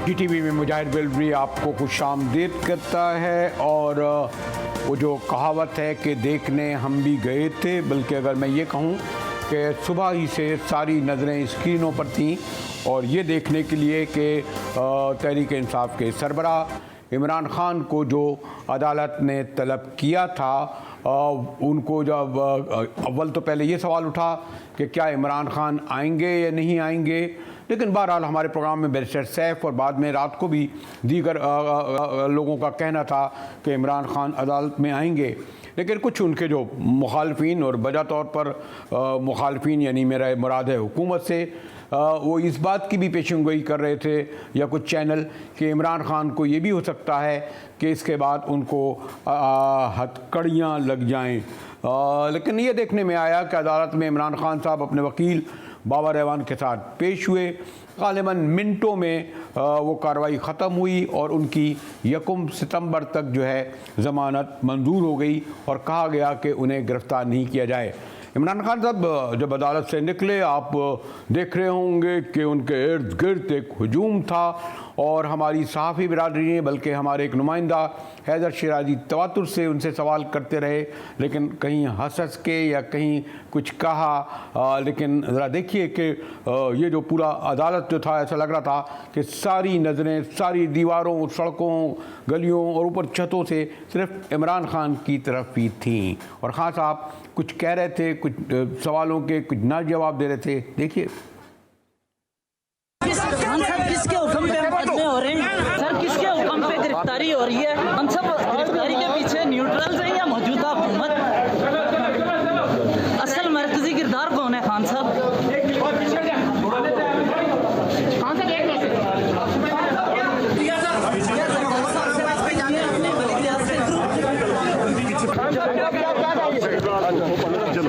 GTV में मुजाहिद वेलबरी आपको खुशामदीद करता है। और वो जो कहावत है कि देखने हम भी गए थे, बल्कि अगर मैं ये कहूँ कि सुबह ही से सारी नज़रें स्क्रीनों पर थीं और ये देखने के लिए कि तहरीक इंसाफ के सरबराह इमरान ख़ान को जो अदालत ने तलब किया था, उनको जब अव्वल तो पहले ये सवाल उठा कि क्या इमरान ख़ान आएंगे या नहीं आएंगे, लेकिन बहरहाल हमारे प्रोग्राम में बैरिस्टर सैफ और बाद में रात को भी दीगर लोगों का कहना था कि इमरान ख़ान अदालत में आएंगे। लेकिन कुछ उनके जो मुखालफिन, और वजह तौर पर मुखालफिन यानी मेरा मुराद है हुकूमत से, वो इस बात की भी पेशेंगोई कर रहे थे या कुछ चैनल कि इमरान ख़ान को ये भी हो सकता है कि इसके बाद उनको हथकड़ियाँ लग जाएं। लेकिन ये देखने में आया कि अदालत में इमरान ख़ान साहब अपने वकील बाबर रहमान के साथ पेश हुए। ग़ालिबन मिनटों में वो कार्रवाई ख़त्म हुई और उनकी 1 सितंबर तक जो है ज़मानत मंजूर हो गई और कहा गया कि उन्हें गिरफ़्तार नहीं किया जाए। इमरान ख़ान साहब जब अदालत से निकले, आप देख रहे होंगे कि उनके इर्द गिर्द एक हजूम था और हमारी सहाफ़ी बिरादरी ने, बल्कि हमारे एक नुमाइंदा हैदर शिराजी तवातुर से उनसे सवाल करते रहे, लेकिन कहीं हंस के या कहीं कुछ कहा। लेकिन ज़रा देखिए कि ये जो पूरा अदालत जो था, ऐसा लग रहा था कि सारी नज़रें सारी दीवारों, सड़कों, गलियों और ऊपर छतों से सिर्फ इमरान ख़ान की तरफ ही थीं। और ख़ान साहब कुछ कह रहे थे, कुछ सवालों के कुछ ना जवाब दे रहे थे। देखिए किसके हुक्म पे मुकदमे हो रहे हैं सर, किसके हुक्म पे गिरफ्तारी हो रही है? हम सब गिरफ्तारी के पीछे न्यूट्रल हैं या मौजूदा हुकूमत? असल मरकजी किरदार कौन है? खान साहब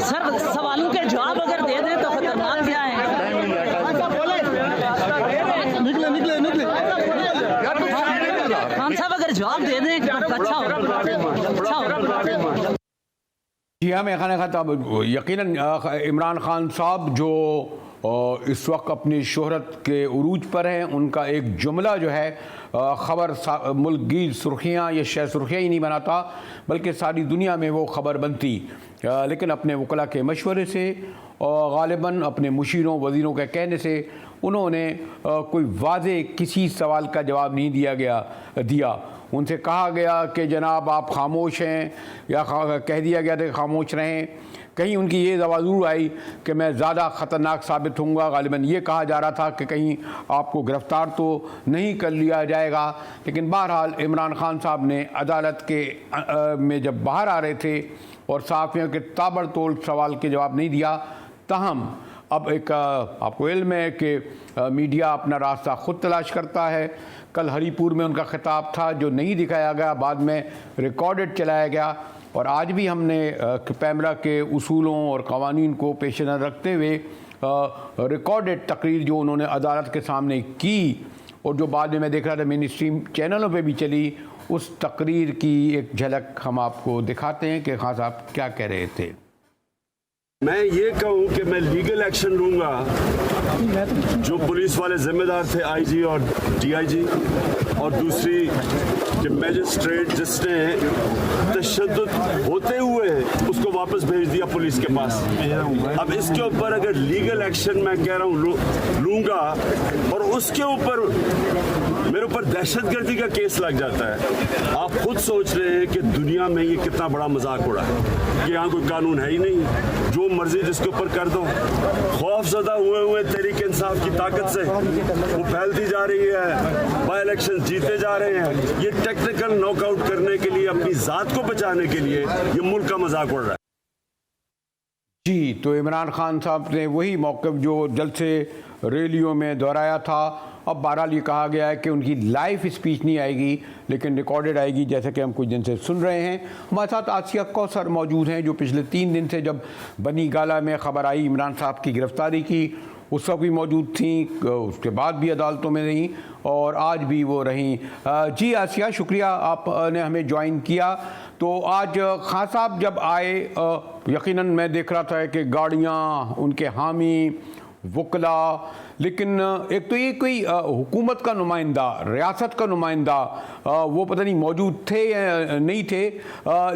सर, सवालों के जवाब अगर दे दें तो खतरनाक क्या है? खान साहब अगर जवाब दे दें तो अच्छा होगा। जी हाँ, मैं खाना खाता। यकीनन इमरान ख़ान साहब जो इस वक्त अपनी शोहरत के उरूज पर हैं, उनका एक जुमला जो है ख़बर मुल्क की सुर्खियाँ, ये शायद सुर्खियाँ ही नहीं बनाता बल्कि सारी दुनिया में वो ख़बर बनती, लेकिन अपने वकला के मशवरे से और ग़ालिबन अपने मुशीरों वज़ीरों के कहने से उन्होंने कोई वाज़े किसी सवाल का जवाब नहीं दिया। उनसे कहा गया कि जनाब आप खामोश हैं, या कह दिया गया था कि खामोश रहें। कहीं उनकी ये दवा ज़रूर आई कि मैं ज़्यादा ख़तरनाक साबित होऊंगा। ग़ालिबन ये कहा जा रहा था कि कहीं आपको गिरफ़्तार तो नहीं कर लिया जाएगा। लेकिन बहरहाल इमरान ख़ान साहब ने अदालत के में जब बाहर आ रहे थे और सहाफ़ियों के ताबड़तोड़ सवाल के जवाब नहीं दिया, तहम अब एक आपको इल्म है कि मीडिया अपना रास्ता ख़ुद तलाश करता है। कल हरीपुर में उनका खिताब था जो नहीं दिखाया गया, बाद में रिकॉर्डेड चलाया गया। और आज भी हमने पैमरा के उसूलों और क़वानीन को पेश नज़र रखते हुए रिकॉर्डेड तकरीर जो उन्होंने अदालत के सामने की और जो बाद में मैं देख रहा था मेन स्ट्रीम चैनलों पे भी चली, उस तकरीर की एक झलक हम आपको दिखाते हैं कि खान साहब क्या कह रहे थे। मैं ये कहूँ कि मैं लीगल एक्शन लूँगा जो पुलिस वाले जिम्मेदार थे, IG और DIG, और दूसरी कि मैजिस्ट्रेट जिसने तशद्दुद होते हुए उसको वापस भेज दिया पुलिस के पास। अब इसके ऊपर अगर लीगल एक्शन मैं कह रहा हूँ लूँगा और उसके ऊपर मेरे ऊपर दहशतगर्दी का केस लग जाता है, आप खुद सोच रहे हैं कि दुनिया में ये कितना बड़ा मजाक उड़ा है कि यहाँ कोई कानून है ही नहीं, जो मर्जी जिसके ऊपर कर दो। खौफजदा हुए तहरीक इंसाफ की ताकत से वो फैलती जा रही है, बाई इलेक्शन जीते जा रहे हैं। ये टेक्निकल नॉकआउट करने के लिए, अपनी ज़ात को बचाने के लिए ये मुल्क का मजाक उड़ रहा है। जी, तो इमरान ख़ान साहब ने वही मौक़िफ़ जो जलसे रैलियों में दोहराया था। अब बहरहाल ये कहा गया है कि उनकी लाइव स्पीच नहीं आएगी लेकिन रिकॉर्डेड आएगी, जैसे कि हम कुछ दिन से सुन रहे हैं। हमारे साथ आसिया कौसर मौजूद हैं जो पिछले 3 दिन से जब बनी गाला में ख़बर आई इमरान साहब की गिरफ़्तारी की, उस वक्त भी मौजूद थी, उसके बाद भी अदालतों में रहीं और आज भी वो रहीं। जी आसिया, शुक्रिया आपने हमें ज्वाइन किया। तो आज खान साहब जब आए, यकीनन मैं देख रहा था कि गाड़ियाँ, उनके हामी वकला, लेकिन एक तो ये कोई हुकूमत का नुमाइंदा, रियासत का नुमाइंदा वो पता नहीं मौजूद थे या नहीं थे,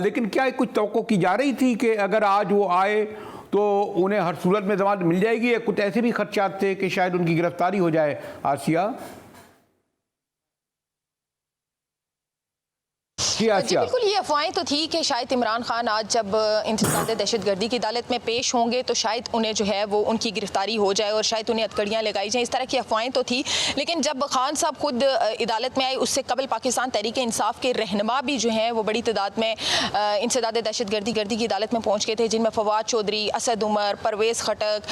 लेकिन क्या कुछ तवक्को की जा रही थी कि अगर आज वो आए तो उन्हें हर सूरत में जमानत मिल जाएगी, या कुछ ऐसे भी खदशात थे कि शायद उनकी गिरफ्तारी हो जाए? आसिया जी बिल्कुल, ये अफवाहें तो थी कि शायद इमरान खान आज जब इंसदाद दहशतगर्दी की अदालत में पेश होंगे तो शायद उन्हें जो है वो उनकी गिरफ्तारी हो जाए और शायद उन्हें हथकड़ियाँ लगाई जाएँ, इस तरह की अफवाहें तो थी। लेकिन जब खान साहब खुद अदालत में आए, उससे कबल पाकिस्तान तहरीक इंसाफ के रहनुमा भी जो हैं वो बड़ी तादाद में इंसदाद दहशतगर्दी की अदालत में पहुँच गए थे, जिनमें फवाद चौधरी, असद उमर, परवेज़ खटक,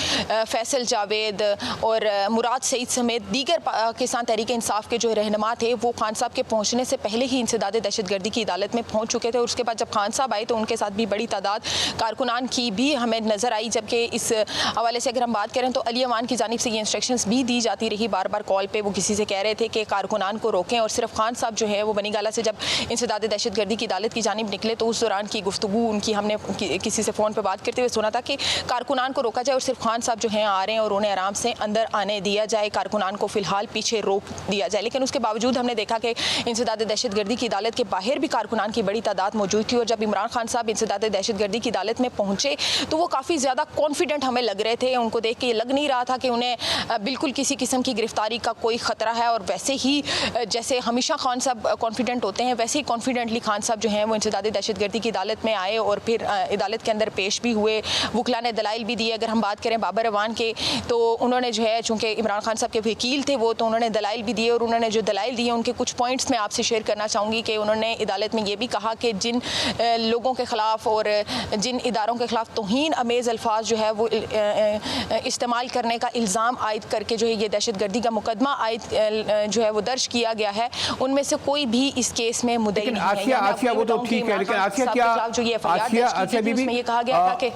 फैसल जावेद और मुराद सईद समेत दीगर पाकिस्तान तहरीक इंसाफ के जो रहनुमा थे वो खान साहब के पहुँचने से पहले ही इंसदाद दहशतगर्दी की अदालत में पहुंच चुके थे। और उसके बाद जब खान साहब आए तो उनके साथ भी बड़ी तादाद कारकुनान की भी हमें नजर आई। जबकि इस हवाले से अगर हम बात करें तो अली अमान की जानिब से ये इंस्ट्रक्शंस भी दी जाती रही, बार बार कॉल पे वो किसी से कह रहे थे कि कारकुनान को रोकें, और सिर्फ खान साहब जो है वो बनी गाला से जब इंसदाद दहशतगर्दी की अदालत की जानिब निकले तो उस दौरान की गुफ्तगू उनकी हमने किसी से फ़ोन पर बात करते हुए सुना था कि कारकुनान को रोका जाए और सिर्फ खान साहब जो हैं आ रहे हैं और उन्हें आराम से अंदर आने दिया जाए, कारकुनान को फिलहाल पीछे रोक दिया जाए। लेकिन उसके बावजूद हमने देखा कि इंसदाद दहशतगर्दी की अदालत के बाहर भी कारकुनान की बड़ी तादाद मौजूद थी। और जब इमरान खान साहब इंसदाद दहशतगर्दी की अदालत में पहुंचे तो वो काफ़ी ज़्यादा कॉन्फिडेंट हमें लग रहे थे। उनको देख के ये लग नहीं रहा था कि उन्हें बिल्कुल किसी किस्म की गिरफ्तारी का कोई ख़तरा है। और वैसे ही जैसे हमेशा खान साहब कॉन्फिडेंट होते हैं, वैसे ही कॉन्फिडेंटली खान साहब जो हैं वो इंसदाद दहशतगर्दी की अदालत में आए और फिर अदालत के अंदर पेश भी हुए। वकला ने दलाइल भी दिए। अगर हम बात करें बाबर अवान के तो उन्होंने जो है, चूँकि इमरान खान साहब के वकील थे वो, तो उन्होंने दलाइल भी दिए। और उन्होंने जो दलाइल दिए उनके कुछ पॉइंट्स मैं आपसे शेयर करना चाहूँगी कि उन्होंने अदालत में ये भी कहा कि जिन लोगों के ख़िलाफ़ और जिन इदारों के ख़िलाफ़ तौहीन अमेज़ अल्फाज जो है वो इस्तेमाल करने का इल्ज़ाम आयद करके जो है ये दहशतगर्दी का मुकदमा आयद जो है वो दर्ज किया गया है, उनमें से कोई भी इस केस में मुद्दई नहीं है। आसिया वो तो ठीक है, लेकिन आसिया क्या, जो ये आसिया बीबी में ये कहा गया था कि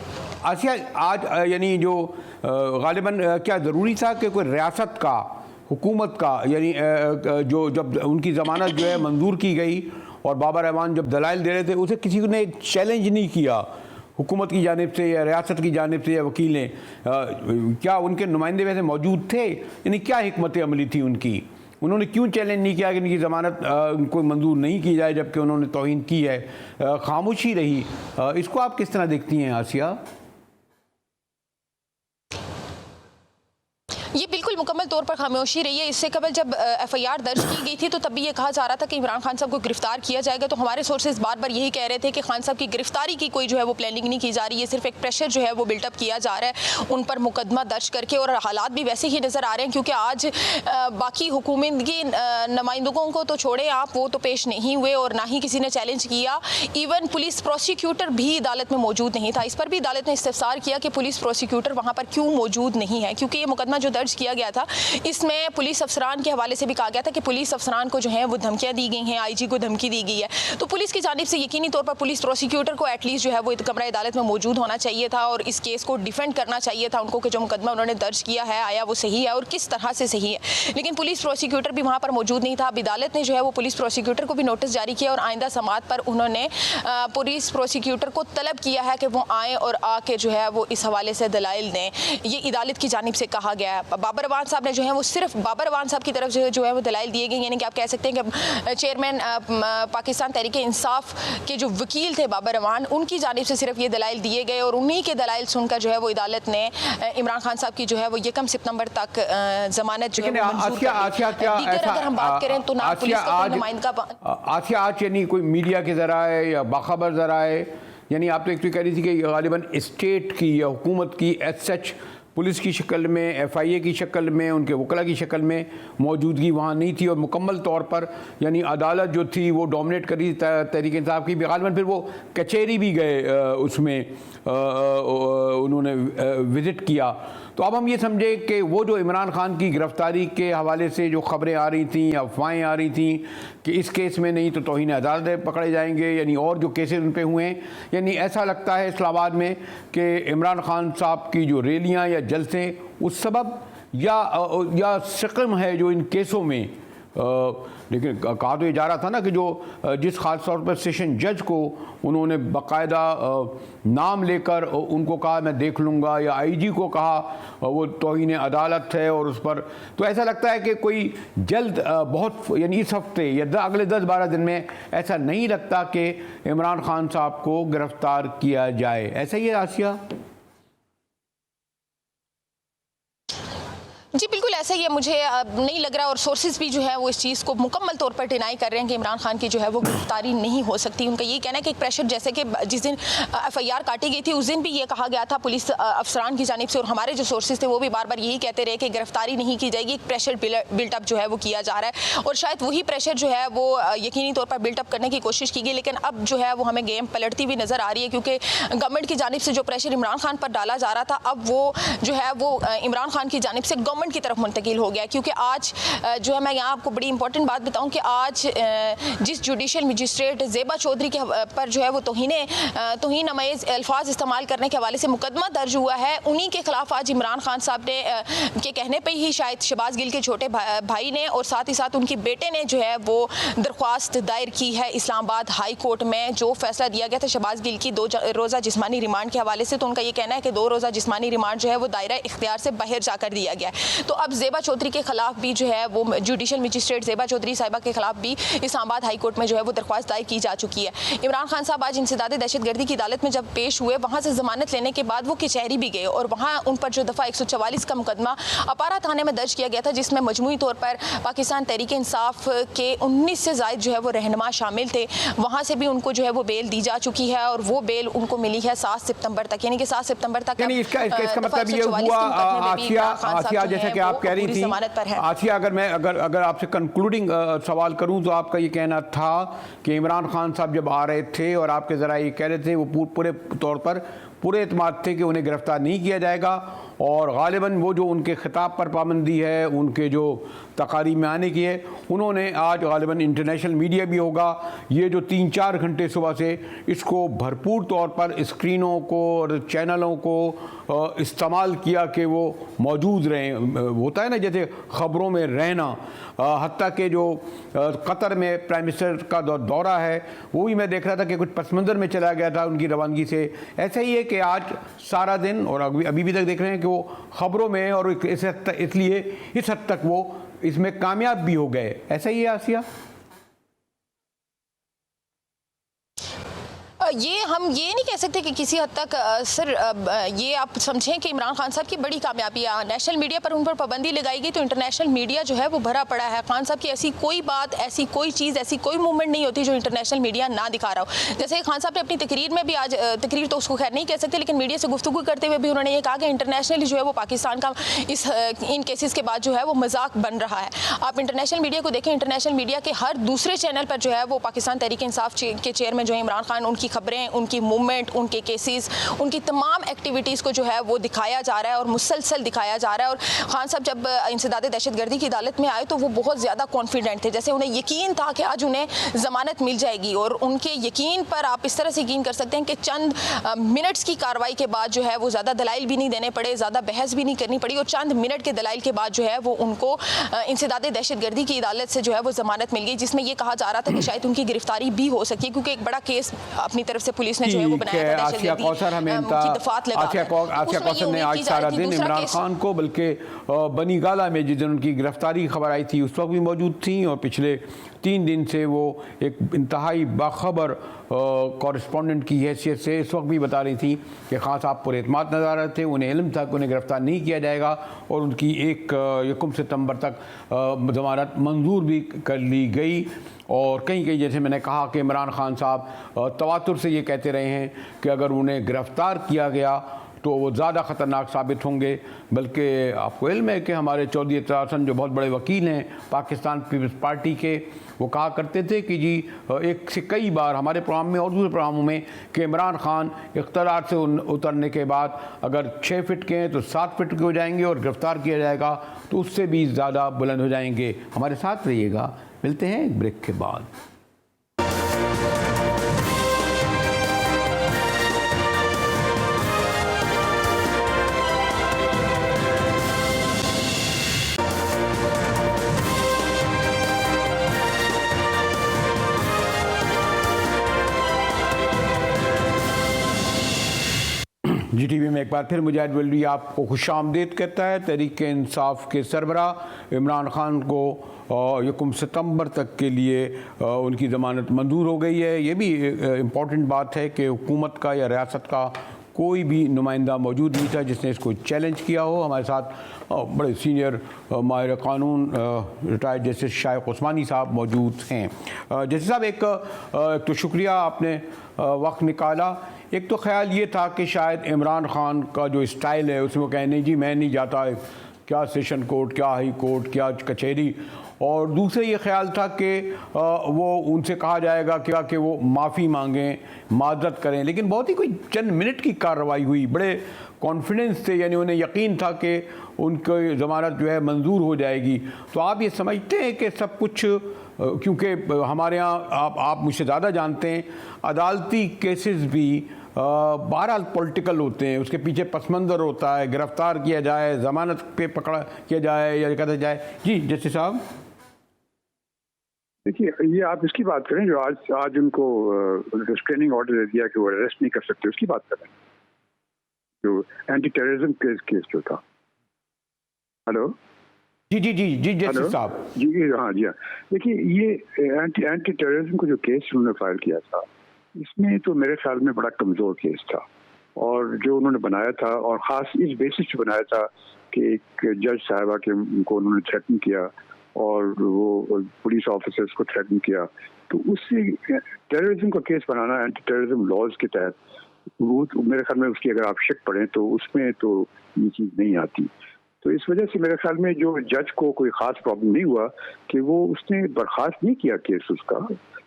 आसिया आज यानी जो गालिबन क्या ज़रूरी था कि कोई रियासत का, हुकूमत का, यानी जो जब उनकी ज़मानत जो है मंजूर की गई और बाबर अवान जब दलाइल दे रहे थे उसे किसी ने चैलेंज नहीं किया, हुकूमत की जानिब से या रियासत की जानिब से या वकील ने, क्या उनके नुमाइंदे वैसे मौजूद थे? यानी क्या हिकमत अमली थी उनकी? उन्होंने क्यों चैलेंज नहीं किया कि इनकी ज़मानत उनको मंजूर नहीं की जाए जबकि उन्होंने तौहीन की है? खामोशी रही। इसको आप किस तरह देखती हैं आसिया? ये बिल्कुल मुकम्मल तौर पर खामोशी रही है। इससे कबल जब एफआईआर दर्ज की गई थी तो तब भी ये कहा जा रहा था कि इमरान खान साहब को गिरफ्तार किया जाएगा। तो हमारे सोर्सेज बार बार यही कह रहे थे कि खान साहब की गिरफ्तारी की कोई जो है वो प्लानिंग नहीं की जा रही है, सिर्फ एक प्रेशर जो है वो बिल्डअप किया जा रहा है उन पर मुकदमा दर्ज करके। और हालात भी वैसे ही नज़र आ रहे हैं क्योंकि आज बाकी हुकूमत की नुमाइंदों को तो छोड़े आप, वो तो पेश नहीं हुए और ना ही किसी ने चैलेंज किया। इवन पुलिस प्रोसिक्यूटर भी अदालत में मौजूद नहीं था। इस पर भी अदालत ने इस्तफसार किया कि पुलिस प्रोसिक्यूटर वहाँ पर क्यों मौजूद नहीं है, क्योंकि ये मुकदमा जो दर्ज किया गया था इसमें पुलिस अफसरान के हवाले से भी कहा गया था कि पुलिस अफसरान को जो है वो धमकियां दी गई हैं, आईजी को धमकी दी गई है। तो पुलिस की जानिब से यकीनी तौर पर पुलिस प्रोसिक्यूटर को एटलीस्ट जो है वो कमरा अदालत में मौजूद होना चाहिए था और इस केस को डिफेंड करना चाहिए था उनको कि जो मुकदमा उन्होंने दर्ज किया है आया वो सही है और किस तरह से सही है। लेकिन पुलिस प्रोसिक्यूटर भी वहाँ पर मौजूद नहीं था। अब अदालत ने जो है वो पुलिस प्रोसिक्यूटर को भी नोटिस जारी किया और आइंदा समाअत पर उन्होंने पुलिस प्रोसिक्यूटर को तलब किया है कि वो आए और आके जो है वो इस हवाले से दलाइल दें। ये अदालत की जानिब से कहा गया है। बाबर अवान साहब ने जो है वो सिर्फ बाबर अवान साहब की तरफ से जो है वो दलाइल दिए गए, यानी कि आप कह सकते हैं कि चेयरमैन पाकिस्तान तहरीक इंसाफ के जो वकील थे बाबर अवान, उनकी जानिब से सिर्फ ये दलाइल दिए गए और उन्हीं के दलाइल सुनकर जो है वो अदालत ने इमरान खान साहब की जो है वो 1 सितंबर तक जमानत जो है वो मंजूर कर दी। अगर हम बात करें तो ना पुलिस का नुमाइंदा आसिया आज यानी कोई मीडिया के ज़राए या बाखबर ज़राए, यानी आप तो एक तो कह रही थी कि गालिबन स्टेट की या हुकूमत की एज सच पुलिस की शक्ल में, एफआईए की शक्ल में, उनके वकला की शक्ल में मौजूदगी वहाँ नहीं थी और मुकम्मल तौर पर यानी अदालत जो थी वो डोमिनेट करी तहरीक इंसाफ की। गालिबन फिर वो कचहरी भी गए, उसमें उन्होंने विज़िट किया। तो अब हम ये समझे कि वो जो इमरान खान की गिरफ्तारी के हवाले से जो ख़बरें आ रही थी, अफवाहें आ रही थी कि इस केस में नहीं तो तौहीन अदालत पकड़े जाएंगे, यानी और जो केसेस उन पे हुए हैं, यानी ऐसा लगता है इस्लामाबाद में कि इमरान खान साहब की जो रैलियाँ या जलसे उस सबब या शिकम है जो इन केसों में लेकिन कहा तो ये जा रहा था ना कि जो जिस खास तौर पर सेशन जज को उन्होंने बाकायदा नाम लेकर उनको कहा मैं देख लूँगा, या आईजी को कहा वो तौहीन अदालत है और उस पर, तो ऐसा लगता है कि कोई जल्द बहुत यानी इस हफ्ते या अगले 10-12 दिन में ऐसा नहीं लगता कि इमरान खान साहब को गिरफ्तार किया जाए। ऐसा ही है आसिया? जी बिल्कुल ऐसा ही है, मुझे नहीं लग रहा, और सोर्सेज भी जो है वो इस चीज़ को मुकम्मल तौर पर डिनाई कर रहे हैं कि इमरान खान की जो है वो गिरफ्तारी नहीं हो सकती। उनका ये कहना है कि एक प्रेशर, जैसे कि जिस दिन FIR काटी गई थी उस दिन भी ये कहा गया था पुलिस अफसरान की जानिब से, और हमारे जो सोर्सेज थे वो भी बार बार यही कहते रहे कि गिरफ्तारी नहीं की जाएगी, एक प्रेशर बिल्टअप जो है वो किया जा रहा है, और शायद वही प्रेशर जो है वो यकीनी तौर पर बिल्टअप करने की कोशिश की गई। लेकिन अब जो है वो हमें गेम पलटती हुई नज़र आ रही है, क्योंकि गवर्नमेंट की जानिब से जो प्रेशर इमरान खान पर डाला जा रहा था, अब वो जो है वो इमरान खान की जानिब से गवर्नमेंट की तरफ मुंतकिल हो गया। क्योंकि आज जो है, मैं यहाँ आपको बड़ी इंपॉर्टेंट बात बताऊं कि आज जिस जुडिशल मजिस्ट्रेट ज़ेबा चौधरी के पर जो है वो तौहीन अमेज़ अल्फाज इस्तेमाल करने के हवाले से मुकदमा दर्ज हुआ है, उन्हीं के खिलाफ आज इमरान खान साहब ने के कहने पे ही शायद शहबाज गिल के छोटे भाई ने और साथ ही साथ उनके बेटे ने जो है वो दरख्वास्त दायर की है इस्लामाबाद हाई कोर्ट में। जो फैसला दिया गया था शहबाज गिल की 2 रोज़ा जिस्मानी रिमांड के हवाले से, तो उनका ये कहना है कि 2 रोज़ा जिस्मानी रिमांड जो है वो दायरा इख्तियार से बाहर जाकर दिया गया है। तो अब ज़ेबा चौधरी के खिलाफ भी जो है वो जुडिशल मजिस्ट्रेट ज़ेबा चौधरी साहिबा के खिलाफ भी इस्लामाबाद हाई कोर्ट में जो है वो दरख्वास्त दायर की जा चुकी है। इमरान खान साहब आज इंसदाद दहशतगर्दी की अदालत में जब पेश हुए, वहाँ से ज़मानत लेने के बाद वो कचहरी भी गए, और वहाँ उन पर जो दफ़ा 144 का मुकदमा अपारा थाने में दर्ज किया गया था, जिसमें मजमूई तौर पर पाकिस्तान तहरीक इंसाफ के 19 से ज़ायद जो है वो रहनुमा शामिल थे, वहाँ से भी उनको जो है वो बेल दी जा चुकी है, और वो बेल उनको मिली है 7 सितंबर तक, यानी कि 7 सितंबर तक। इसका मतलब ये हुआ आसिया, जैसा कि आप कह रही थी आसिया, अगर आपसे कंक्लूडिंग सवाल करूं तो आपका ये कहना था कि इमरान खान साहब जब आ रहे थे और आपके ज़रा ये कह रहे थे, वो पूरे तौर पर पूरे एतमाद थे कि उन्हें गिरफ्तार नहीं किया जाएगा, और गालिबन वो जो उनके खिताब पर पाबंदी है, उनके जो तकारीब में आने की है, उन्होंने आज गालिबन इंटरनेशनल मीडिया भी होगा, ये जो 3-4 घंटे सुबह से इसको भरपूर तौर पर स्क्रीनों को और चैनलों को इस्तेमाल किया कि वो मौजूद रहें। होता है ना जैसे ख़बरों में रहना, हत्ता के जो कतर में प्राइम मिनिस्टर का दौरा है, वो भी मैं देख रहा था कि कुछ पस मंज़र में चला गया था उनकी रवानगी से। ऐसा ही है कि आज सारा दिन और अभी भी तक देख रहे हैं कि वो ख़बरों में, और इसलिए इस हद तक वो इसमें कामयाब भी हो गए। ऐसा ही है आसिया? ये हम ये नहीं कह सकते कि किसी हद तक सर ये आप समझें कि इमरान खान साहब की बड़ी कामयाबी है। नेशनल मीडिया पर उन पर पाबंदी लगाई गई तो इंटरनेशनल मीडिया जो है वो भरा पड़ा है। खान साहब की ऐसी कोई बात, ऐसी कोई चीज़, ऐसी कोई मूवमेंट नहीं होती जो इंटरनेशनल मीडिया ना दिखा रहा हो। जैसे खान साहब ने अपनी तकरीर में भी आज, तकरीर तो उसको खैर नहीं कह सकते, लेकिन मीडिया से गुफ्तगू करते हुए भी उन्होंने ये कहा कि इंटरनेशनली जो है वो पाकिस्तान का इन केसेस के बाद जो है वो मजाक बन रहा है। आप इंटरनेशनल मीडिया को देखें, इंटरनेशनल मीडिया के हर दूसरे चैनल पर जो है वो पाकिस्तान तहरीक इंसाफ के चेयरमैन जो है इमरान खान, उनकी खबरें, उनकी मूवमेंट, उनके केसेस, उनकी तमाम एक्टिविटीज़ को जो है वो दिखाया जा रहा है और मुसलसल दिखाया जा रहा है। और खान साहब जब इंसदाद दहशतगर्दी की अदालत में आए तो वो बहुत ज़्यादा कॉन्फिडेंट थे, जैसे उन्हें यकीन था कि आज उन्हें ज़मानत मिल जाएगी। और उनके यकीन पर आप इस तरह से यकीन कर सकते हैं कि चंद मिनट्स की कार्रवाई के बाद जो है वो ज़्यादा दलाइल भी नहीं देने पड़े, ज़्यादा बहस भी नहीं करनी पड़ी, और चंद मिनट के दलाइल के बाद जो है वो उनको इंसदाद दहशतगर्दी की अदालत से जो है वो ज़मानत मिल गई, जिसमें ये कहा जा रहा था कि शायद उनकी गिरफ्तारी भी हो सकती है, क्योंकि एक बड़ा केस अपनी तरफ से पुलिस ने जो है वो बनाया था। आसिया कौसर ने आज सारा दिन इमरान खान को, बल्कि बनी गाला में जिस दिन उनकी गिरफ्तारी की खबर आई थी उस वक्त भी मौजूद थी, और पिछले 3 दिन से वो एक इंतहाई बाखबर कॉरेस्पॉन्डेंट की हैसियत से इस वक्त भी बता रही थी कि खान साहब पुरएतमाद नज़र आ रहे थे, उन्हें इल्म था कि उन्हें गिरफ्तार नहीं किया जाएगा, और उनकी 1 सितंबर तक ज़मानत मंजूर भी कर ली गई। और कहीं जैसे मैंने कहा कि इमरान खान साहब तवातुर से ये कहते रहे हैं कि अगर उन्हें गिरफ़्तार किया गया तो वो ज़्यादा ख़तरनाक साबित होंगे। बल्कि आपको इल्म है कि हमारे चौधरी इत्तरार हसन जो बहुत बड़े वकील हैं पाकिस्तान पीपल्स पार्टी के, वो कहा करते थे कि जी एक से कई बार हमारे प्रोग्राम में और दूसरे प्रोग्रामों में कि इमरान खान इख्तियार से उतरने के बाद अगर 6 फीट के हैं तो 7 फीट के हो जाएंगे, और गिरफ़्तार किया जाएगा तो उससे भी ज़्यादा बुलंद हो जाएंगे। हमारे साथ रहिएगा, मिलते हैं एक ब्रेक के बाद। NDTV में एक बार फिर मुजाहिद वल्दी आपको खुशामदीद कहता है। तहरीक इंसाफ के सरबराह इमरान खान को 1 सितंबर तक के लिए उनकी ज़मानत मंजूर हो गई है। ये भी इम्पॉर्टेंट बात है कि हुकूमत का या रियासत का कोई भी नुमाइंदा मौजूद नहीं था जिसने इसको चैलेंज किया हो। हमारे साथ बड़े सीनियर माहिर कानून रिटायर्ड जस्टिस शाइख उस्मानी साहब मौजूद हैं। जस्टिस साहब, एक तो शुक्रिया आपने वक्त निकाला। एक तो ख्याल ये था कि शायद इमरान खान का जो स्टाइल है उसमें वो कहें नहीं जी मैं नहीं जाता, क्या सेशन कोर्ट, क्या हाई कोर्ट, क्या कचहरी, और दूसरे ये ख्याल था कि वो उनसे कहा जाएगा कि वो माफ़ी मांगें, माजरत करें। लेकिन बहुत ही कोई चंद मिनट की कार्रवाई हुई, बड़े कॉन्फिडेंस से, यानी उन्हें यकीन था कि उनकी ज़मानत जो है मंजूर हो जाएगी। तो आप ये समझते हैं कि सब कुछ, क्योंकि हमारे यहाँ आप मुझसे ज़्यादा जानते हैं, अदालती केसेस भी बहरहाल पॉलिटिकल होते हैं, उसके पीछे पसमंज़र होता है, गिरफ़्तार किया जाए, ज़मानत पे पकड़ा किया जाए या कहते जाए। जी जस्टिस साहब, देखिए, ये आप इसकी बात करें जो आज उनको रिस्ट्रेनिंग ऑर्डर दे दिया कि वो अरेस्ट नहीं कर सकते, उसकी बात करें, जो एंटी टेररिज्म केस जो था। हेलो जी जी जी जी जस्टिस साहब, जी हाँ जी हाँ। देखिए, ये एंटी टेररिज्म को जो केस उन्होंने फाइल किया था, इसमें तो मेरे ख्याल में बड़ा कमज़ोर केस था, और जो उन्होंने बनाया था और ख़ास इस बेसिस पे बनाया था कि एक जज साहिबा के उनको उन्होंने थ्रेटन किया और वो पुलिस ऑफिसर्स को थ्रेटन किया, तो उससे टेररिज्म का केस बनाना एंटी टेररिज्म लॉज के तहत, वो मेरे ख्याल में उसकी अगर आप शक पढ़ें तो उसमें तो ये चीज़ नहीं आती। तो इस वजह से मेरे ख्याल में जो जज को कोई ख़ास प्रॉब्लम नहीं हुआ कि वो उसने बर्खास्त नहीं किया केस उसका,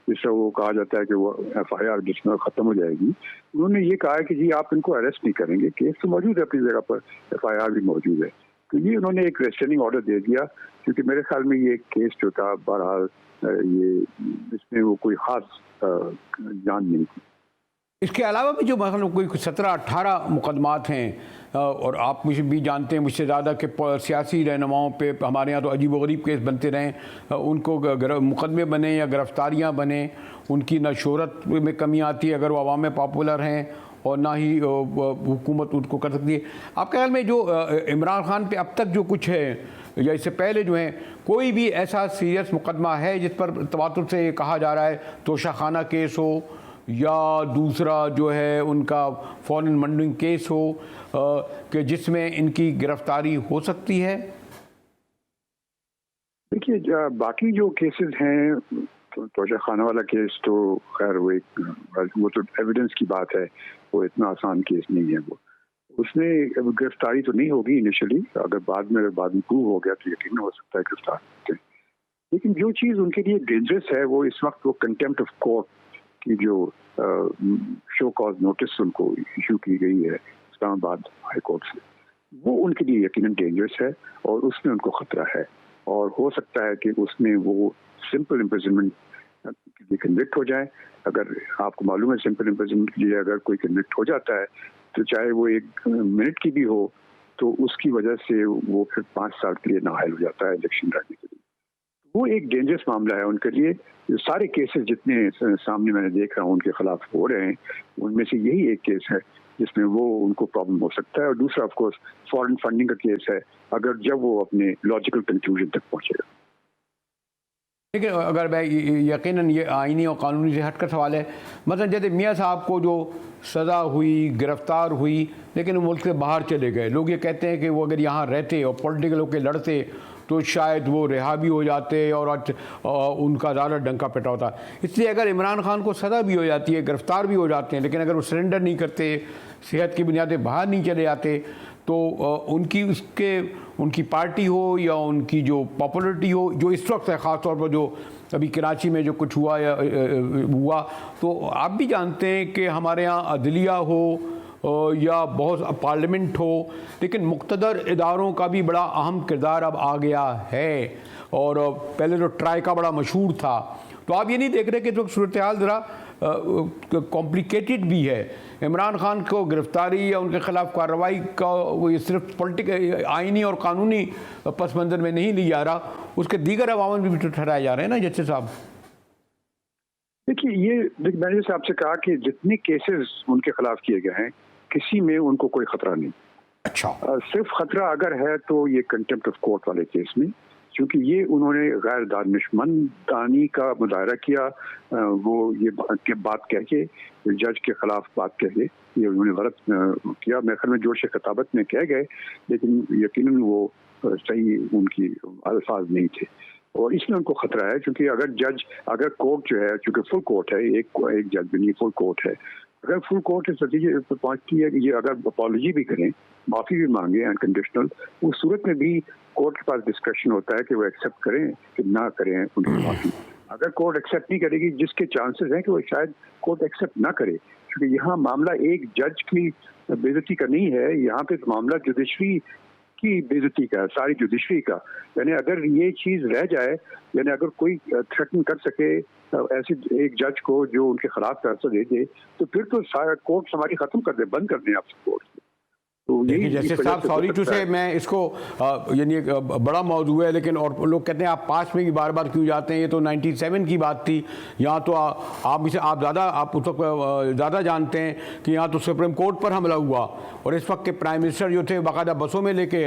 जिससे वो कहा जाता है कि वो FIR जिसमें ख़त्म हो जाएगी। उन्होंने ये कहा कि जी आप इनको अरेस्ट नहीं करेंगे, केस तो मौजूद है अपनी जगह पर, FIR भी मौजूद है। तो ये उन्होंने एक रेस्ट्रेनिंग ऑर्डर दे दिया, क्योंकि मेरे ख्याल में ये केस जो था बहरहाल ये इसमें वो कोई ख़ास जान नहीं थी। इसके अलावा भी जो मतलब कोई 17-18 मुकदमात हैं, और आप मुझे भी जानते हैं मुझसे ज़्यादा कि सियासी रहनुमाओं पे हमारे यहाँ तो अजीब व गरीब केस बनते रहें, उनको मुकदमे बने या गिरफ्तारियाँ बने, उनकी ना शोहरत में कमी आती है अगर वो अवाम में पॉपुलर हैं, और ना ही हुकूमत उनको कर सकती है। आपके ख्याल में जो इमरान खान पे अब तक जो कुछ है या इससे पहले जो है, कोई भी ऐसा सीरियस मुकदमा है जिस पर तवातुर से ये कहा जा रहा है तोशाखाना केस हो या दूसरा जो है उनका फॉरेन मंडिंग केस हो कि जिसमें इनकी गिरफ्तारी हो सकती है? देखिए, बाकी जो केसेस हैं, तोशाखाना वाला केस तो खैर वो तो एविडेंस की बात है, वो इतना आसान केस नहीं है। वो उसमें गिरफ्तारी तो नहीं होगी इनिशियली, अगर बाद में प्रूव हो गया तो यकीन हो सकता है गिरफ्तार होते हैं। लेकिन जो चीज़ उनके लिए डेंजरस है वो इस वक्त वो कंटेम्प्ट ऑफ कोर्ट की जो शो कॉज नोटिस उनको इशू की गई है इस्लामाबाद हाई कोर्ट से, वो उनके लिए यकीनन डेंजरस है और उसमें उनको खतरा है, और हो सकता है कि उसमें वो सिंपल इम्प्रिजनमेंट के लिए कन्विक्ट हो जाए। अगर आपको मालूम है सिंपल इम्प्रिजनमेंट के लिए अगर कोई कन्विक्ट हो जाता है तो चाहे वो 1 मिनट की भी हो, तो उसकी वजह से वो फिर 5 साल के लिए नाअहल हो जाता है इलेक्शन लड़ने के लिए। वो एक डेंजरस मामला है उनके लिए। सारे केसेस जितने सामने मैंने देख रहा हूँ उनके खिलाफ हो रहे हैं, उनमें से यही एक केस है जिसमें वो उनको प्रॉब्लम हो सकता है, और दूसरा ऑफ कोर्स फॉरेन फंडिंग का केस है, अगर जब वो अपने लॉजिकल कंक्लूजन तक पहुंचेगा। देखिए, अगर मैं यकीनन ये आईनी और कानूनी से हटकर सवाल है, मतलब जैसे मियाँ साहब को जो सज़ा हुई, गिरफ़्तार हुई, लेकिन वो मुल्क से बाहर चले गए, लोग ये कहते हैं कि वो अगर यहाँ रहते और पॉलिटिकल होकर लड़ते तो शायद वो रिहा भी हो जाते और उनका ज़्यादा डंका पिटा होता। इसलिए अगर इमरान खान को सज़ा भी हो जाती है, गिरफ़्तार भी हो जाते हैं, लेकिन अगर वो सरेंडर नहीं करते, सेहत की बुनियाद पर बाहर नहीं चले जाते, तो उनकी पार्टी हो या उनकी जो पॉपुलरिटी हो, जो इस वक्त है ख़ास तौर पर जो अभी कराची में जो कुछ हुआ, तो आप भी जानते हैं कि हमारे यहाँ अदलिया हो या बहुत पार्लियामेंट हो, लेकिन मुक़्तदर इदारों का भी बड़ा अहम किरदार अब आ गया है, और पहले तो ट्राई का बड़ा मशहूर था। तो आप ये नहीं देख रहे कि तो सूरत हाल ज़रा कॉम्प्लिकेटेड भी है। इमरान खान को गिरफ्तारी या उनके खिलाफ कार्रवाई का वो ये सिर्फ पॉलिटिकल आइनी और कानूनी पस मंज़र में नहीं लिया जा रहा, उसके दीगर अवामल भी तो ठहराए जा रहे हैं ना जस्टिस साहब। देखिए, मैंने जैसे आपसे कहा कि जितने केसेस उनके खिलाफ किए गए हैं किसी में उनको कोई खतरा नहीं। अच्छा, सिर्फ खतरा अगर है तो ये कंटेम्प्ट ऑफ कोर्ट वाले केस में, क्योंकि ये उन्होंने गैर दानिशमंदानी का मुजाहरा किया, वो ये बात कह के जज के खिलाफ बात कह के ये उन्होंने गलत किया। मेरे ख्याल में जोश खताबत में कह गए, लेकिन यकीनन वो सही उनकी अल्फाज नहीं थे और इसमें उनको खतरा है। क्योंकि अगर कोर्ट जो है, चूंकि फुल कोर्ट है, एक जज भी नहीं, फुल कोर्ट है, अगर फुल कोर्ट इस नतीजे पर पहुंचती है कि ये अगर अपॉलॉजी भी करें, माफ़ी भी मांगे अनकंडीशनल, उस सूरत में भी कोर्ट के पास डिस्कशन होता है कि वो एक्सेप्ट करें कि ना करें उनकी माफ़ी। अगर कोर्ट एक्सेप्ट नहीं करेगी, जिसके चांसेस हैं कि वो शायद कोर्ट एक्सेप्ट ना करे, क्योंकि यहाँ मामला एक जज की बेइज्जती का नहीं है, यहाँ पे मामला जुडिशरी की बेइज्जती का है, सारी जुडिशरी का। यानी अगर ये चीज़ रह जाए, यानी अगर कोई थ्रेटन कर सके ऐसे एक जज को जो उनके खिलाफ फैसला दे दे, तो फिर तो सारा कोर्ट हमारी खत्म कर दे, बंद कर दें आप कोर्ट। तो देखिए जस्टिस साहब, सॉरी टू से मैं इसको यानी एक बड़ा मौजू है, लेकिन और लोग कहते हैं आप पास में ही बार बार क्यों जाते हैं, ये तो 97 की बात थी। यहाँ तो आप उस वक्त ज़्यादा जानते हैं कि यहाँ तो सुप्रीम कोर्ट पर हमला हुआ और इस वक्त के प्राइम मिनिस्टर जो थे बाकायदा बसों में लेके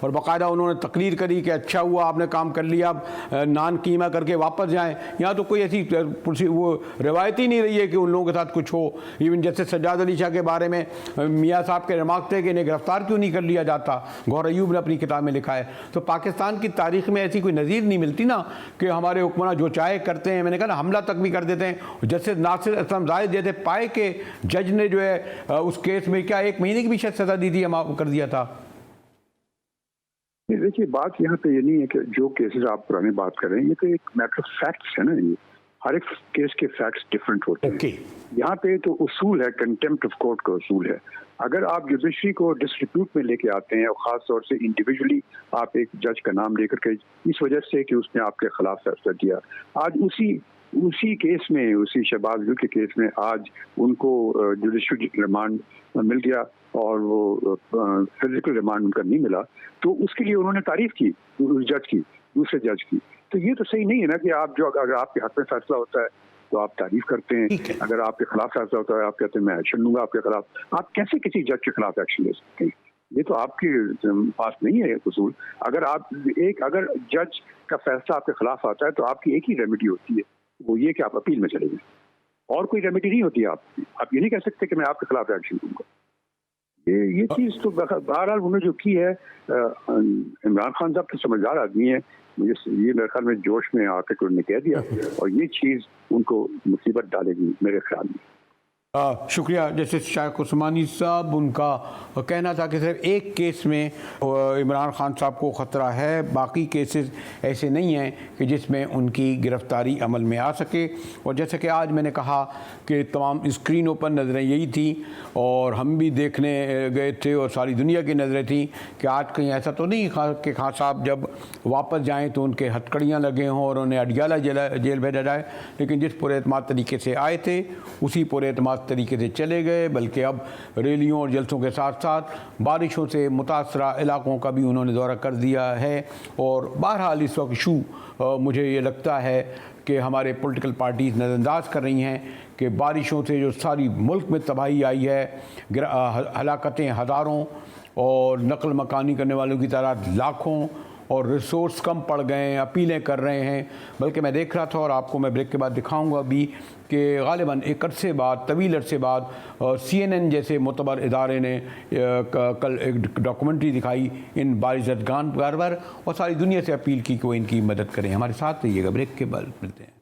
और बाकायदा उन्होंने तकरीर करी कि अच्छा हुआ आपने काम कर लिया, नान कीमा करके वापस जाएँ। यहाँ तो कोई ऐसी वो रिवायत ही नहीं रही है कि उन लोगों के साथ कुछ हो। इवन जैसे सज्जाद अली शाह के बारे में मियाँ साहब के रिमार्क थे कि गिरफ्तार क्यों नहीं कर लिया जाता, गौहर अयूब ने अपनी किताब में लिखा है। तो पाकिस्तान की तारीख में ऐसी कोई नज़ीर नहीं मिलती ना कि हमारे हुक्मरान जो चाहे करते हैं। मैंने कहा ना, हमला तक भी कर देते हैं। जैसे नासिर असलम जाहिद जैसे पाए के जज ने जो है उस केस में क्या 1 महीने की भी शायद सजा दी थी, माफ कर दिया था। देखिए बात यहाँ पे ये नहीं है कि जो केसेस आप पुरानी बात कर रहे हैं, ये तो एक मैटर ऑफ फैक्ट्स है ना, ये हर एक केस के फैक्ट्स डिफरेंट होते हैं। यहाँ पे तो उसूल है, कंटेम्प्ट ऑफ कोर्ट का उसूल है। अगर आप जुडिशरी को डिस्ट्रीब्यूट में लेके आते हैं और ख़ास तौर से इंडिविजुअली आप एक जज का नाम लेकर के इस वजह से कि उसने आपके खिलाफ फैसला दिया, आज उसी केस में, उसी शहबाज गिल के केस में आज उनको जुडिशरी रिमांड मिल गया और वो फिजिकल रिमांड उनका नहीं मिला, तो उसके लिए उन्होंने तारीफ की उस जज की, दूसरे जज की। तो ये तो सही नहीं है ना कि आप जो अगर आपके हक में फैसला होता है तो आप तारीफ करते हैं, अगर आपके खिलाफ फैसला होता है आप कहते हैं मैं एक्शन लूंगा आपके खिलाफ। आप कैसे किसी जज के खिलाफ एक्शन ले सकते हैं? ये तो आपके पास नहीं है उसूल। अगर जज का फैसला आपके खिलाफ आता है तो आपकी एक ही रेमेडी होती है, वो ये कि आप अपील में चले जाएं, और कोई रेमेडी नहीं होती। आप ये नहीं कह सकते कि मैं आपके खिलाफ एक्शन लूंगा। ये चीज़ तो बहरहाल उन्होंने जो की है, इमरान खान साहब तो समझदार आदमी है, मुझे ये मेरे ख्याल में जोश में आकर उन्होंने कह दिया और ये चीज़ उनको मुसीबत डालेगी मेरे ख्याल में। शुक्रिया जस्टिस शायक उस्मानी साहब। उनका कहना था कि सिर्फ एक केस में इमरान खान साहब को ख़तरा है, बाकी केसेस ऐसे नहीं हैं कि जिसमें उनकी गिरफ़्तारी अमल में आ सके। और जैसे कि आज मैंने कहा कि तमाम स्क्रीनों पर नज़रें यही थी और हम भी देखने गए थे और सारी दुनिया की नज़रें थी कि आज कहीं ऐसा तो नहीं कि खान साहब जब वापस जाएँ तो उनके हथकड़ियाँ लगे हों और उन्हें अडियाला जेल भेजा जाए। लेकिन जिस पुरएतमाद तरीके से आए थे उसी पुरएतमाद तरीके से चले गए, बल्कि अब रैलियों और जलसों के साथ साथ बारिशों से मुतासरा इलाकों का भी उन्होंने दौरा कर दिया है। और बहरहाल इस वक्त इशू मुझे ये लगता है कि हमारे पॉलिटिकल पार्टीज़ नज़रअंदाज कर रही हैं कि बारिशों से जो सारी मुल्क में तबाही आई है, हलाकतें हज़ारों और नकल मकानी करने वालों की तादाद लाखों और रिसोर्स कम पड़ गए हैं, अपीलें कर रहे हैं। बल्कि मैं देख रहा था और आपको मैं ब्रेक के बाद दिखाऊंगा भी कि गालिबन एक अरसे बाद, तवील अरसे बाद CNN जैसे मोतबर इदारे ने कल एक डॉक्यूमेंट्री दिखाई इन बारिशगान पर और सारी दुनिया से अपील की कि वो इनकी मदद करें। हमारे साथ रहिएगा, ब्रेक के बाद मिलते हैं।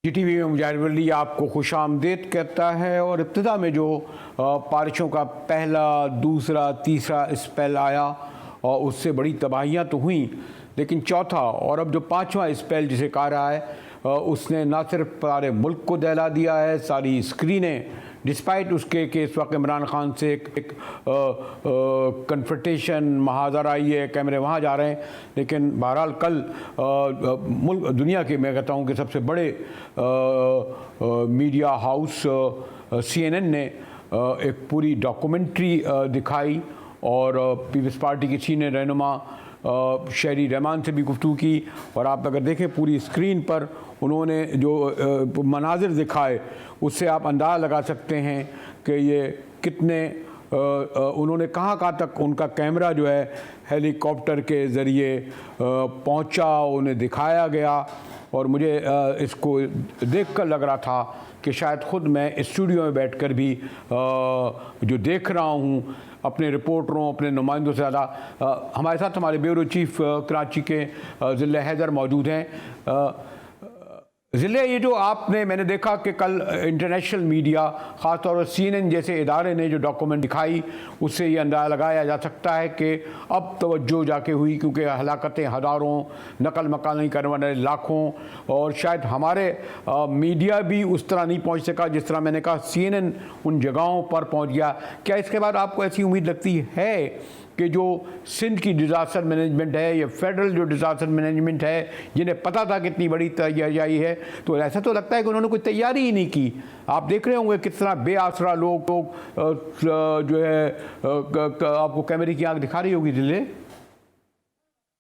GTV में मुजाहिर वली आपको खुशामदीद कहता है। और इब्तिदा में जो बारिशों का पहला, दूसरा, तीसरा स्पेल आया और उससे बड़ी तबाहियाँ तो हुई, लेकिन चौथा और अब जो पाँचवा स्पेल जिसे कहा रहा है उसने ना सिर्फ सारे मुल्क को दहला दिया है, सारी स्क्रीनें डिस्पाइट उसके कि इस वक्त इमरान खान से एक कन्फ्रंटेशन महाजरा आई है, कैमरे वहाँ जा रहे हैं। लेकिन बहरहाल कल मुल्क दुनिया के मैं कहता हूँ कि सबसे बड़े मीडिया हाउस CNN ने एक पूरी डॉक्यूमेंट्री दिखाई और पीपल्स पार्टी की सीनियर रहनुमा शहरी रहमान से भी गुफ्तगू की। और आप अगर देखें पूरी स्क्रीन पर उन्होंने जो मनाजिर दिखाए उससे आप अंदाज़ा लगा सकते हैं कि ये कितने उन्होंने कहाँ तक उनका कैमरा जो है हेलीकॉप्टर के ज़रिए पहुँचा, उन्हें दिखाया गया। और मुझे इसको देखकर लग रहा था कि शायद ख़ुद मैं स्टूडियो में बैठकर भी जो देख रहा हूँ अपने रिपोर्टरों, अपने नुमाइंदों से ज़्यादा। हमारे साथ हमारे ब्यूरो चीफ कराची के ज़िले हैदर मौजूद हैं। ज़िले, ये जो मैंने देखा कि कल इंटरनेशनल मीडिया ख़ासतौर पर CNN जैसे इदारे ने जो डॉक्यूमेंट दिखाई उससे ये अंदाज़ा लगाया जा सकता है कि अब तवज्जो जाके हुई, क्योंकि हलाकतें हज़ारों, नकल मकाल नहीं करने वाले लाखों, और शायद हमारे मीडिया भी उस तरह नहीं पहुंच सका जिस तरह मैंने कहा CNN उन जगहों पर पहुंच गया। क्या इसके बाद आपको ऐसी उम्मीद लगती है कि जो सिंध की डिज़ास्टर मैनेजमेंट है या फेडरल जो डिज़ास्टर मैनेजमेंट है, जिन्हें पता था कि इतनी बड़ी तैयारी है, तो ऐसा तो लगता है कि उन्होंने कोई तैयारी ही नहीं की। आप देख रहे होंगे कितना बेआसरा लोग जो है आपको कैमरे की आंख दिखा रही होगी ज़िले।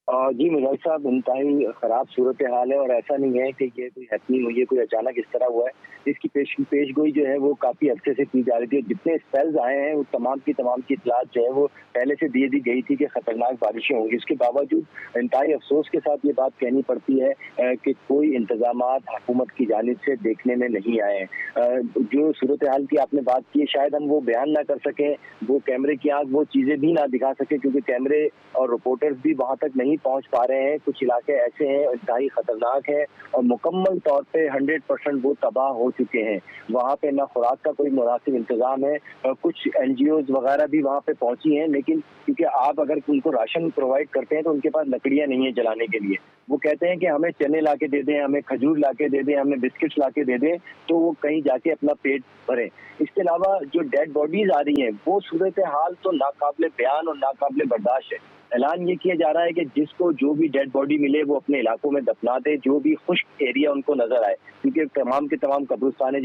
जी मुजाहिद साहब, इंतहाई ख़राब सूरत हाल है और ऐसा नहीं है कि ये कोई हैपनिंग हुई है, कोई अचानक इस तरह हुआ है। इसकी पेशगोई जो है वो काफ़ी अरसे से की जा रही थी। जितने स्पेल्स आए हैं वो तमाम की इतलात जो है वो पहले से दे दी गई थी कि ख़तरनाक बारिशें होंगी। इसके बावजूद इंतहाई अफसोस के साथ ये बात कहनी पड़ती है कि कोई इंतजामात हुकूमत की जानिब से देखने में नहीं आए हैं। जो सूरत हाल की आपने बात की, शायद हम वो बयान ना कर सकें, वो कैमरे की आँख वो चीज़ें भी ना दिखा सकें, क्योंकि कैमरे और रिपोर्टर्स भी वहाँ तक नहीं पहुँच पा रहे हैं। कुछ इलाके ऐसे हैं इंतहाई खतरनाक है और मुकम्मल तौर पे 100% वो तबाह हो चुके हैं। वहाँ पे ना खुराक का कोई मुनासिब इंतजाम है। कुछ NGOs वगैरह भी वहाँ पे पहुंची हैं, लेकिन क्योंकि आप अगर उनको राशन प्रोवाइड करते हैं तो उनके पास लकड़ियाँ नहीं है जलाने के लिए। वो कहते हैं कि हमें चने ला के दे दें, हमें खजूर ला के दे दें, हमें बिस्किट्स ला के दे दें, तो वो कहीं जाके अपना पेट भरें। इसके अलावा जो डेड बॉडीज आ रही हैं वो सूरत हाल तो नाकाबिले बयान और नाकाबिले बर्दाश्त है। ऐलान ये किया जा रहा है कि जिसको जो भी डेड बॉडी मिले वो अपने इलाकों में दफना दे, जो भी खुश्क एरिया उनको नजर आए, क्योंकि तमाम के तमाम कब्रिस्तान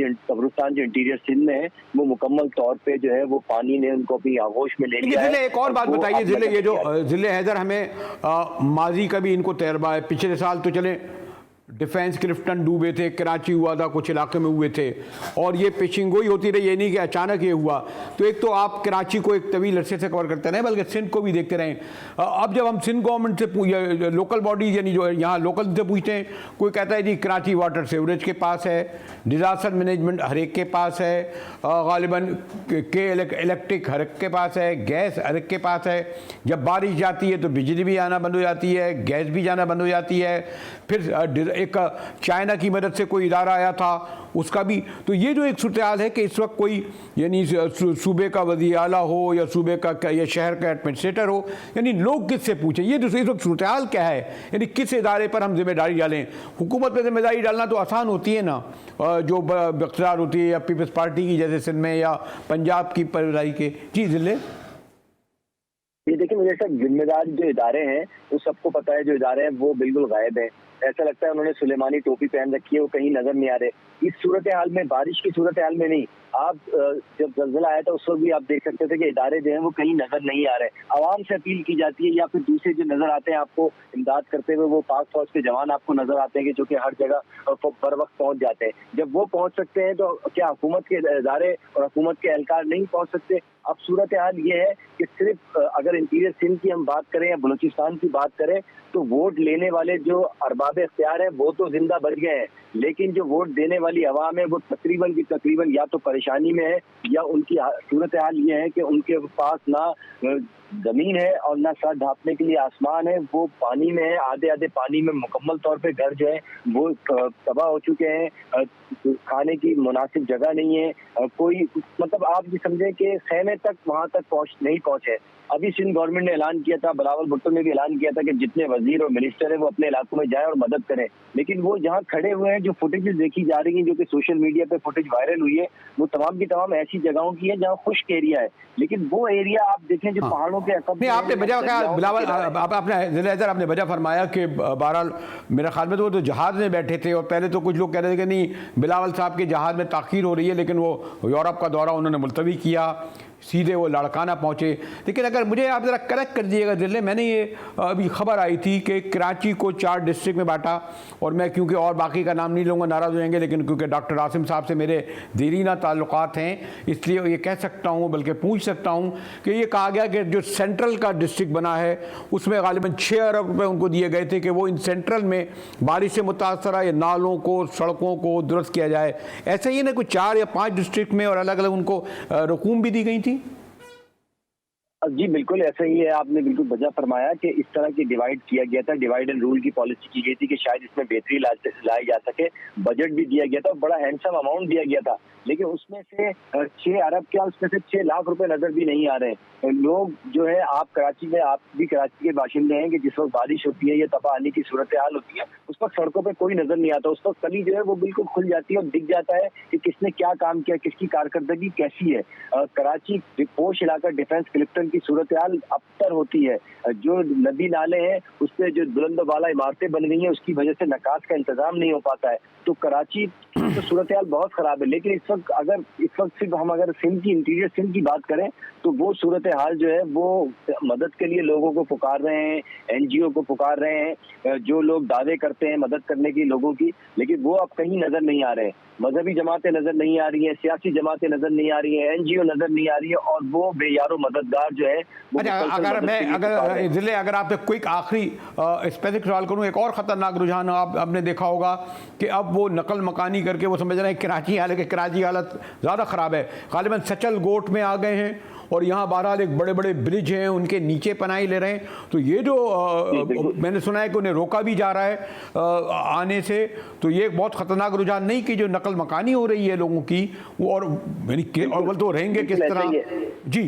जो इंटीरियर सिंध में है वो मुकम्मल तौर पे जो है वो पानी ने उनको अपनी आगोश में ले लिया है। एक और बात बताइए ज़िले, ये जो ज़िले हैदर हमें माजी का भी इनको तजर्बा है। पिछले साल तो चले डिफेंस क्लिफ्टन डूबे थे, कराची हुआ था, कुछ इलाके में हुए थे, और ये पेशिंगोई होती रही, ये नहीं कि अचानक ये हुआ। तो एक तो आप कराची को एक तवील अरसे से कवर करते रहे, बल्कि सिंध को भी देखते रहें। अब जब हम सिंध गवर्नमेंट से लोकल बॉडीज यानी जो यहाँ लोकल से पूछते हैं, कोई कहता है जी कराची वाटर सीवरेज के पास है, डिज़ास्टर मैनेजमेंट हर एक के पास है, गालिबन के इलेक्ट्रिक हर एक के पास है, गैस हर एक के पास है। जब बारिश जाती है तो बिजली भी आना बंद हो जाती है, गैस भी जाना बंद हो जाती है। फिर एक चाइना की मदद से कोई इदारा आया था उसका भी। तो ये जो एक सूरत हाल है कि इस वक्त कोई यानी सूबे का वज़ीर आला हो या सूबे का या शहर का एडमिनिस्ट्रेटर हो, यानी लोग किससे पूछें, ये इस वक्त सूरत हाल क्या है, यानी किस इदारे पर हम जिम्मेदारी डालें। हुकूमत पर जिम्मेदारी डालना तो आसान होती है ना, जो इख्तियार होती है या पीपल्स पार्टी की जैसे सिंध में या पंजाब की जिम्मेदारी के। जी ज़िले, ये देखिए मुझे सब जिम्मेदार जो इदारे हैं वो सबको पता है, जो इदारे हैं वो बिल्कुल गायब हैं। ऐसा लगता है उन्होंने सुलेमानी टोपी पहन रखी है, वो कहीं नजर नहीं आ रहे। इस सूरत हाल में, बारिश की सूरत हाल में नहीं, आप जब ज़लज़ला आया था उस वक्त भी आप देख सकते थे कि इदारे जो हैं वो कहीं नजर नहीं आ रहे। आवाम से अपील की जाती है या फिर दूसरे जो नजर आते हैं आपको इमदाद करते हुए, वो पाक फौज के जवान आपको नजर आते हैं कि जो कि हर जगह बर वक्त पहुंच जाते हैं। जब वो पहुंच सकते हैं तो क्या हुकूमत के इदारे और हुकूमत के एहलकार नहीं पहुंच सकते? अब सूरत हाल ये है कि सिर्फ अगर इंटीरियर सिंध की हम बात करें या बलूचिस्तान की बात करें तो वोट लेने वाले जो अरबाब इख्तियार है वो तो जिंदा बच गए हैं, लेकिन जो वोट देने वाली आवाम है वो तकरीबन की तकरीबन या तो परेशानी में है या उनकी सूरत हाल ये है कि उनके पास ना जमीन है और ना सर ढांपने के लिए आसमान है, वो पानी में है, आधे आधे पानी में मुकम्मल तौर पे घर जो है वो तबाह हो चुके हैं। खाने की मुनासिब जगह नहीं है, कोई मतलब आप भी समझें कि खेमे तक वहां तक नहीं पहुंचे। अभी सिंध गवर्नमेंट ने ऐलान किया था, बिलावल भुट्टो ने भी ऐलान किया था कि जितने वजीर और मिनिस्टर है वो अपने इलाकों में जाएं और मदद करें, लेकिन वो जहाँ खड़े हुए हैं, जो फुटेजेस देखी जा रही हैं, जो कि सोशल मीडिया पे फुटेज वायरल हुई है, वो तमाम की तमाम ऐसी जगहों की है जहाँ खुश्क एरिया है, लेकिन वो एरिया आप देखें जो पहाड़ों के नहीं, आपने वजह कहा बिलावल, आपने ज़िला हैदर आपने वजह फरमाया कि बहरहाल मेरे ख्याल में तो वो तो जहाज़ में बैठे थे और पहले तो कुछ लोग कह रहे थे कि नहीं बिलावल साहब के जहाज़ में ताख़ीर हो रही है, लेकिन वो यूरोप का दौरा उन्होंने मुलतवी किया, सीधे वो लाड़काना पहुँचे। लेकिन अगर मुझे आप ज़रा करेक्ट कर दीजिएगा दिल्ली, मैंने ये अभी खबर आई थी कि कराची को 4 डिस्ट्रिक्ट में बांटा, और मैं क्योंकि और बाकी का नाम नहीं लूँगा, नाराज़ हो जाएंगे, लेकिन क्योंकि डॉक्टर आसिम साहब से मेरे देरीना ताल्लुकात हैं इसलिए ये कह सकता हूँ, बल्कि पूछ सकता हूँ कि ये कहा गया कि जो सेंट्रल का डिस्ट्रिक्ट बना है उसमें गालिबन 6 अरब रुपये उनको दिए गए थे कि वो इन सेंट्रल में बारिश से मुतासर ये नालों को, सड़कों को दुरुस्त किया जाए। ऐसा ही ना कोई 4 या 5 डिस्ट्रिक्ट में और अलग अलग उनको रकूम भी दी गई थी? जी बिल्कुल ऐसा ही है, आपने बिल्कुल वजह फरमाया कि इस तरह की डिवाइड किया गया था, डिवाइड एंड रूल की पॉलिसी की गई थी कि शायद इसमें बेहतरी लाई जा सके, बजट भी दिया गया था, बड़ा हैंडसम अमाउंट दिया गया था, लेकिन उसमें से 6 अरब क्या उसमें से 6 लाख रुपए नजर भी नहीं आ रहे हैं। लोग जो है, आप कराची में, आप भी कराची के बाशिंदे हैं कि जिस वक्त बारिश होती है या तबाह आने की सूरत हाल होती है उस वक्त सड़कों पे कोई नजर नहीं आता, उस वक्त कली जो है वो बिल्कुल खुल जाती है और दिख जाता है कि किसने क्या काम किया, किसकी कारकर्दगी कैसी है। कराची पोश इलाका डिफेंस कलेक्टर की सूरत हाल अबतर होती है, जो नदी नाले हैं उस पर जो बुलंद वाला इमारतें बन गई हैं उसकी वजह से नकात का इंतजाम नहीं हो पाता है, तो कराची तो सूरत हाल बहुत खराब है। लेकिन इस वक्त सिर्फ हम अगर सिंध की, इंटीरियर सिंध की बात करें तो वो सूरत हाल जो है वो मदद के लिए लोगों को पुकार रहे हैं, एनजीओ को पुकार रहे हैं, जो लोग दावे करते हैं मदद करने की लोगों की, लेकिन वो अब कहीं नजर नहीं आ रहे हैं। मजहबी जमातें नजर नहीं आ रही हैं, सियासी जमातें नजर नहीं आ रही हैं, एनजीओ नजर नहीं आ रही है, और वो बेयारो मददगार जो है। अच्छा, अगर आपसे क्विक आखिरी स्पेसिफिक सवाल करूं, एक और ख़तरनाक रुझान आपने देखा होगा कि अब वो नकल मकानी करके वो समझ रहे हैं कराची, हालांकि कराची हालत ज़्यादा ख़राब है, गालिबन सचल गोट में आ गए हैं और यहाँ बहरहाल एक बड़े बड़े ब्रिज हैं उनके नीचे पनाही ले रहे हैं, तो ये जो मैंने सुना है कि उन्हें रोका भी जा रहा है आने से, तो ये एक बहुत ख़तरनाक रुझान नहीं कि जो नकल मकानी हो रही है लोगों की वो, और बोल तो रहेंगे किस तरह? जी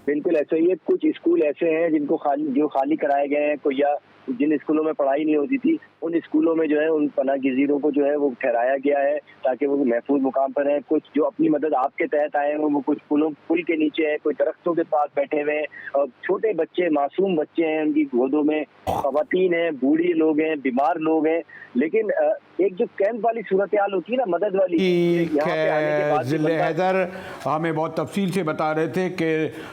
बिल्कुल ऐसा ही है। कुछ स्कूल ऐसे हैं जिनको खाली कराए गए हैं, कोई या जिन स्कूलों में पढ़ाई नहीं होती थी उन स्कूलों में जो है उन पनाह गिज़ीरों को जो है वो ठहराया गया है ताकि वो महफूज मुकाम पर हैं। कुछ जो अपनी मदद आपके तहत आए हैं वो कुछ पुल के नीचे है, कोई दरख्तों के पास बैठे हुए हैं, और छोटे बच्चे, मासूम बच्चे हैं, उनकी गोदों में खवातीन हैं, बूढ़े लोग हैं, बीमार लोग हैं। लेकिन एक जो कैंप वाली सूरत हाल होती है ना, मदद वाली, ज़िले हैदर हमें बहुत तफसील से बता रहे थे कि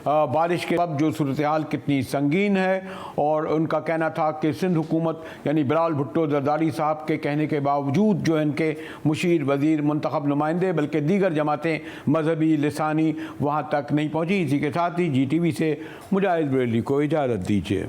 बारिश के बाद जो सूरत हाल कितनी संगीन है, और उनका कहना था कि सिंध हुकूमत यानी बिलावल भुट्टो जरदारी साहब के कहने के बावजूद जो इनके मुशीर, वज़ीर, मुंतखब नुमाइंदे बल्कि दीगर जमातें मजहबी लिसानी वहाँ तक नहीं पहुँची। इसी के साथ ही GTV से मुजाहिद बरेली को इजाज़त दीजिए।